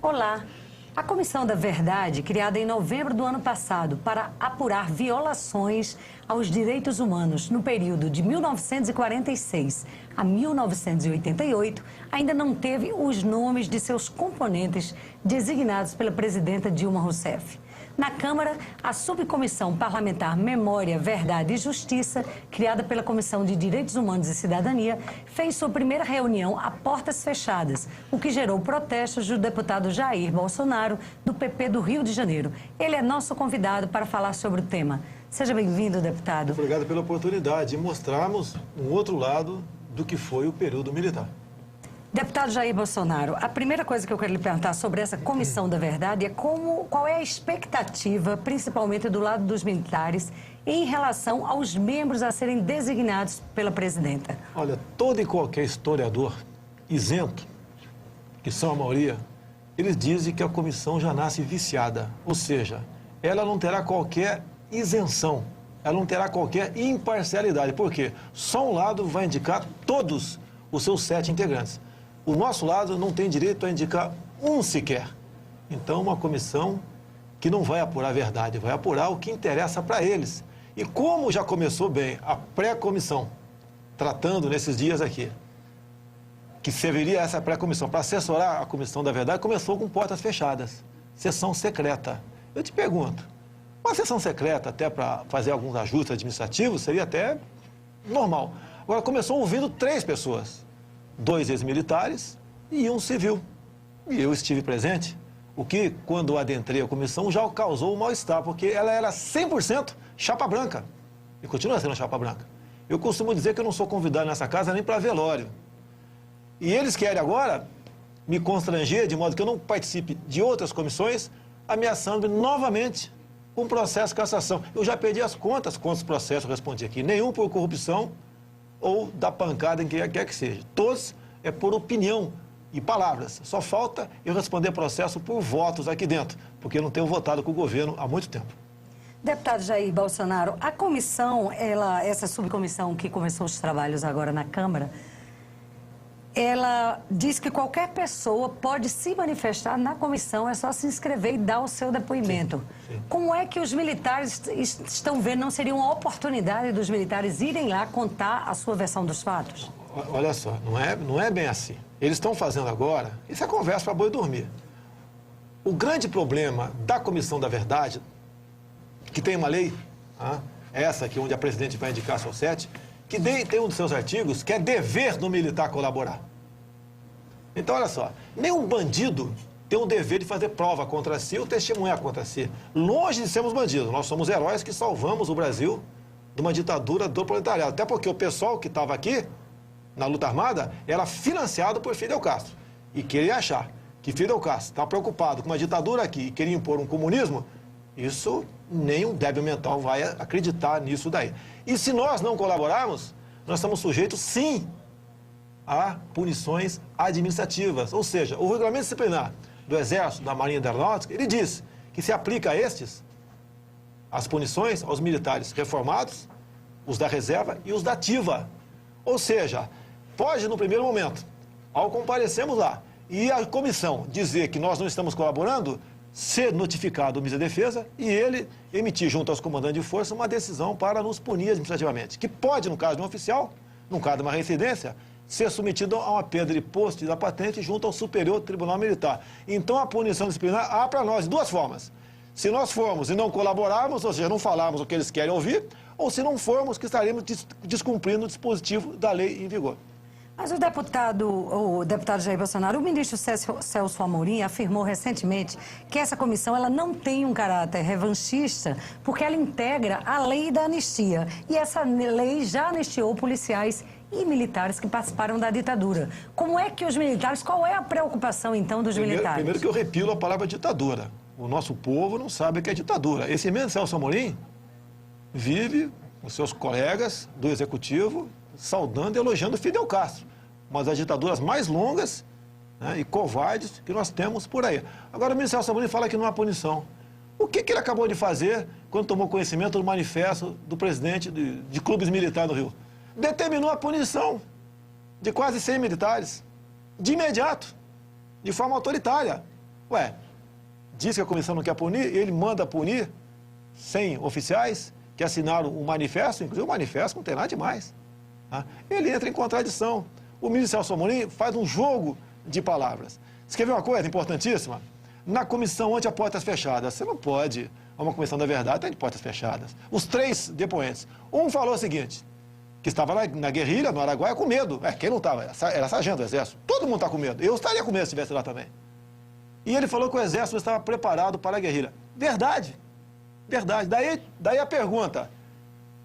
Olá! A Comissão da Verdade, criada em novembro do ano passado para apurar violações aos direitos humanos no período de 1946 a 1988, ainda não teve os nomes de seus componentes designados pela presidenta Dilma Rousseff. Na Câmara, a Subcomissão Parlamentar Memória, Verdade e Justiça, criada pela Comissão de Direitos Humanos e Cidadania, fez sua primeira reunião a portas fechadas, o que gerou protestos do deputado Jair Bolsonaro, do PP do Rio de Janeiro. Ele é nosso convidado para falar sobre o tema. Seja bem-vindo, deputado. Obrigado pela oportunidade de mostrarmos um outro lado do que foi o período militar. Deputado Jair Bolsonaro, a primeira coisa que eu quero lhe perguntar sobre essa Comissão da Verdade é qual é a expectativa, principalmente do lado dos militares, em relação aos membros a serem designados pela presidenta? Olha, todo e qualquer historiador isento, que são a maioria, eles dizem que a comissão já nasce viciada, ou seja, ela não terá qualquer isenção, ela não terá qualquer imparcialidade. Por quê? Só um lado vai indicar todos os seus 7 integrantes. O nosso lado não tem direito a indicar um sequer. Então, uma comissão que não vai apurar a verdade, vai apurar o que interessa para eles. E como já começou bem a pré-comissão, tratando nesses dias aqui, que serviria essa pré-comissão para assessorar a Comissão da Verdade, começou com portas fechadas, sessão secreta. Eu te pergunto, uma sessão secreta até para fazer alguns ajustes administrativos seria até normal. Agora começou ouvindo 3 pessoas. 2 ex-militares e 1 civil. E eu estive presente, o que, quando adentrei a comissão, já causou um mal-estar, porque ela era 100% chapa branca. E continua sendo chapa branca. Eu costumo dizer que eu não sou convidado nessa casa nem para velório. E eles querem agora me constranger, de modo que eu não participe de outras comissões, ameaçando novamente um processo de cassação. Eu já perdi as contas quantos processos eu respondi aqui. Nenhum por corrupção ou da pancada em quem quer que seja. Todos é por opinião e palavras. Só falta eu responder processo por votos aqui dentro, porque eu não tenho votado com o governo há muito tempo. Deputado Jair Bolsonaro, a comissão, essa subcomissão que começou os trabalhos agora na Câmara, ela diz que qualquer pessoa pode se manifestar na comissão, é só se inscrever e dar o seu depoimento. Sim, sim. Como é que os militares estão vendo? Não seria uma oportunidade dos militares irem lá contar a sua versão dos fatos? Olha só, não é bem assim. Eles estão fazendo agora, isso é conversa para boi dormir. O grande problema da Comissão da Verdade, que tem uma lei, essa aqui onde a presidente vai indicar seus 7, que tem um dos seus artigos que é dever do militar colaborar. Então, olha só, nenhum bandido tem o dever de fazer prova contra si ou testemunhar contra si. Longe de sermos bandidos, nós somos heróis que salvamos o Brasil de uma ditadura do proletariado. Até porque o pessoal que estava aqui, na luta armada, era financiado por Fidel Castro. E queria achar que Fidel Castro está preocupado com uma ditadura aqui e queria impor um comunismo, isso nenhum débil mental vai acreditar nisso daí. E se nós não colaborarmos, nós estamos sujeitos, sim, a punições administrativas. Ou seja, o regulamento disciplinar do Exército, da Marinha e da Aeronáutica, ele diz que se aplica a estes as punições aos militares reformados, os da reserva e os da ativa. Ou seja, pode, no primeiro momento, ao comparecermos lá, e a comissão dizer que nós não estamos colaborando, ser notificado o ministro da Defesa e ele emitir junto aos comandantes de força uma decisão para nos punir administrativamente, que pode, no caso de um oficial, no caso de uma reincidência, ser submetido a uma perda de posto e da patente junto ao Superior Tribunal Militar. Então, a punição disciplinar há para nós de 2 formas. Se nós formos e não colaborarmos, ou seja, não falarmos o que eles querem ouvir, ou se não formos, que estaremos descumprindo o dispositivo da lei em vigor. Mas o deputado Jair Bolsonaro, o ministro Celso Amorim afirmou recentemente que essa comissão ela não tem um caráter revanchista porque ela integra a lei da anistia. E essa lei já anistiou policiais e militares que participaram da ditadura. Como é que os militares, qual é a preocupação então dos militares? Primeiro que eu repilo a palavra ditadura. O nosso povo não sabe o que é ditadura. Esse mesmo Celso Amorim vive com seus colegas do Executivo saudando e elogiando Fidel Castro, uma das ditaduras mais longas né, e covardes que nós temos por aí. Agora, o ministro Celso Amorim fala que não há punição. O que ele acabou de fazer quando tomou conhecimento do manifesto do presidente de clubes militares do Rio? Determinou a punição de quase 100 militares, de imediato, de forma autoritária. Ué, diz que a comissão não quer punir, ele manda punir 100 oficiais que assinaram um manifesto, inclusive o manifesto não tem nada demais. Tá? Ele entra em contradição. O ministro Celso Amorim faz um jogo de palavras. Você quer ver uma coisa importantíssima? Na comissão ante a portas fechadas, você não pode, uma comissão da verdade está de portas fechadas. Os 3 depoentes. Um falou o seguinte, que estava na guerrilha, no Araguaia, com medo. Quem não estava? Era sargento do Exército. Todo mundo está com medo. Eu estaria com medo se estivesse lá também. E ele falou que o Exército estava preparado para a guerrilha. Verdade. Verdade. Daí a pergunta,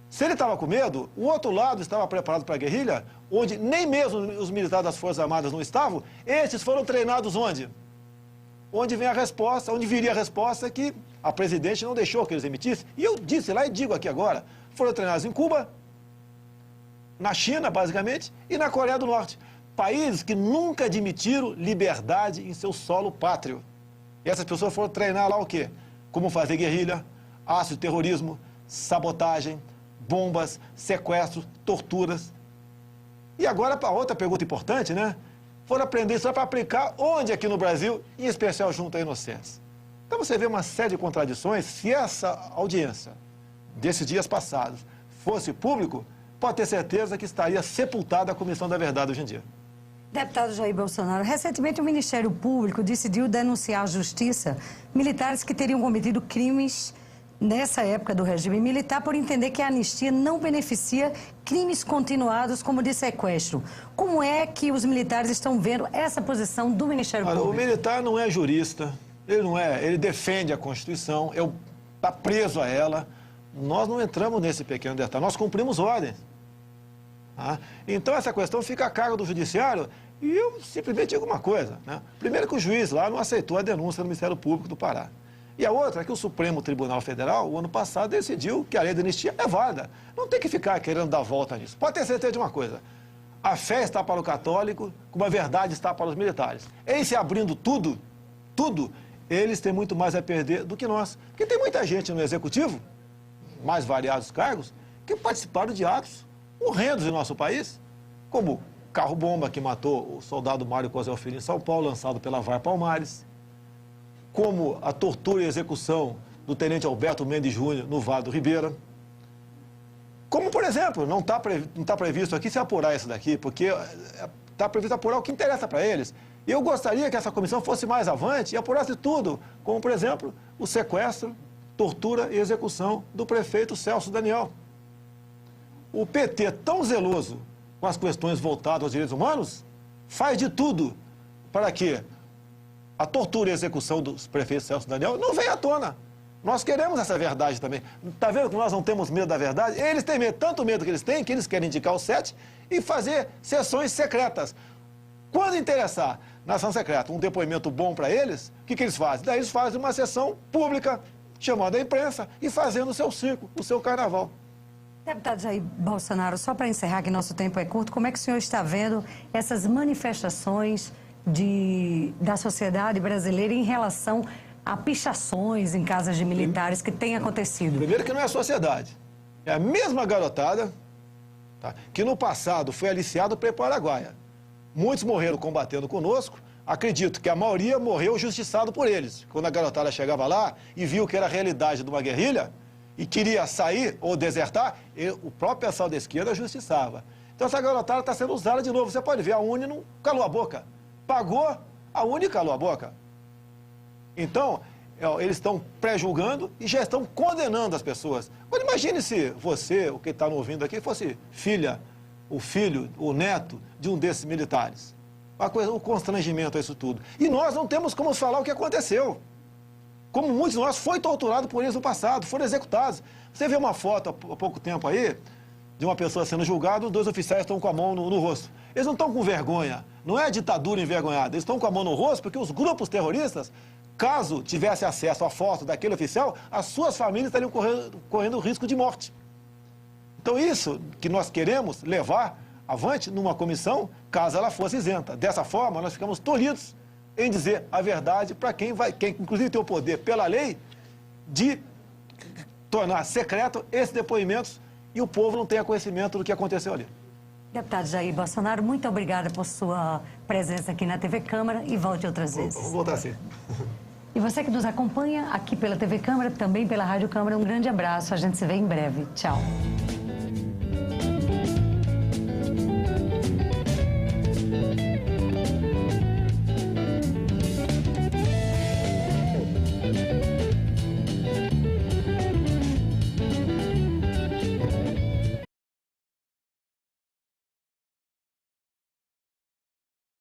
se ele estava com medo, o outro lado estava preparado para a guerrilha, onde nem mesmo os militares das Forças Armadas não estavam, esses foram treinados onde? Onde vem a resposta, onde viria a resposta que a presidente não deixou que eles emitissem. E eu disse lá e digo aqui agora, foram treinados em Cuba, na China, basicamente, e na Coreia do Norte. Países que nunca admitiram liberdade em seu solo pátrio. E essas pessoas foram treinar lá o quê? Como fazer guerrilha, ácido terrorismo, sabotagem, bombas, sequestros, torturas. E agora, para outra pergunta importante, né? Foram aprender isso para aplicar onde aqui no Brasil, em especial junto a inocentes. Então você vê uma série de contradições. Se essa audiência desses dias passados fosse público, pode ter certeza que estaria sepultada a Comissão da Verdade hoje em dia. Deputado Jair Bolsonaro, recentemente o Ministério Público decidiu denunciar à Justiça militares que teriam cometido crimes nessa época do regime militar por entender que a anistia não beneficia crimes continuados como de sequestro. Como é que os militares estão vendo essa posição do Ministério Público? O militar não é jurista, ele defende a Constituição, está preso a ela. Nós não entramos nesse pequeno detalhe, nós cumprimos ordens. Tá? Então essa questão fica a cargo do Judiciário e eu simplesmente digo uma coisa. Né? Primeiro que o juiz lá não aceitou a denúncia do Ministério Público do Pará. E a outra é que o Supremo Tribunal Federal, o ano passado, decidiu que a lei da anistia é válida. Não tem que ficar querendo dar volta nisso. Pode ter certeza de uma coisa. A fé está para o católico, como a verdade está para os militares. Em se abrindo tudo, eles têm muito mais a perder do que nós. Porque tem muita gente no Executivo, mais variados cargos, que participaram de atos horrendos em nosso país, como o carro-bomba que matou o soldado Mário Cosel Filho em São Paulo, lançado pela VAR Palmares, como a tortura e execução do tenente Alberto Mendes Júnior no Vale do Ribeira. Como, por exemplo, não está previsto aqui se apurar isso daqui, porque está previsto apurar o que interessa para eles. Eu gostaria que essa comissão fosse mais avante e apurasse tudo, como, por exemplo, o sequestro, tortura e execução do prefeito Celso Daniel. O PT, tão zeloso com as questões voltadas aos direitos humanos, faz de tudo para que a tortura e a execução dos prefeitos Celso Daniel não venha à tona. Nós queremos essa verdade também. Está vendo que nós não temos medo da verdade? Eles têm medo, tanto medo que eles têm, que eles querem indicar o 7 e fazer sessões secretas. Quando interessar na ação secreta um depoimento bom para eles, o que eles fazem? Daí eles fazem uma sessão pública, chamando a imprensa e fazendo o seu circo, o seu carnaval. Deputado Jair Bolsonaro, só para encerrar, que nosso tempo é curto, como é que o senhor está vendo essas manifestações da sociedade brasileira em relação a pichações em casas de militares que têm acontecido? Primeiro que não é a sociedade, é a mesma garotada, tá, que no passado foi aliciado para ir para o Araguaia. Muitos morreram combatendo conosco, acredito que a maioria morreu justiçado por eles. Quando a garotada chegava lá e viu que era a realidade de uma guerrilha e queria sair ou desertar, o próprio pessoal da esquerda justiçava. Então essa garotada está sendo usada de novo. Você pode ver, a Uni não calou a boca. Pagou, a Uni calou a boca. Então, eles estão pré-julgando e já estão condenando as pessoas. Agora, imagine se você, o que está nos ouvindo aqui, fosse filha, o filho, o neto de um desses militares. O constrangimento a isso tudo. E nós não temos como falar o que aconteceu. Como muitos de nós foi torturado por eles no passado, foram executados. Você vê uma foto há pouco tempo aí, de uma pessoa sendo julgada, os 2 oficiais estão com a mão no rosto. Eles não estão com vergonha, não é ditadura envergonhada, eles estão com a mão no rosto porque os grupos terroristas, caso tivesse acesso à foto daquele oficial, as suas famílias estariam correndo risco de morte. Então isso que nós queremos levar avante numa comissão, caso ela fosse isenta. Dessa forma, nós ficamos tolhidos em dizer a verdade para quem inclusive tem o poder, pela lei, de tornar secreto esses depoimentos e o povo não tenha conhecimento do que aconteceu ali. Deputado Jair Bolsonaro, muito obrigada por sua presença aqui na TV Câmara e volte outras vezes. Vou voltar sim. E você que nos acompanha aqui pela TV Câmara, também pela Rádio Câmara, um grande abraço. A gente se vê em breve. Tchau.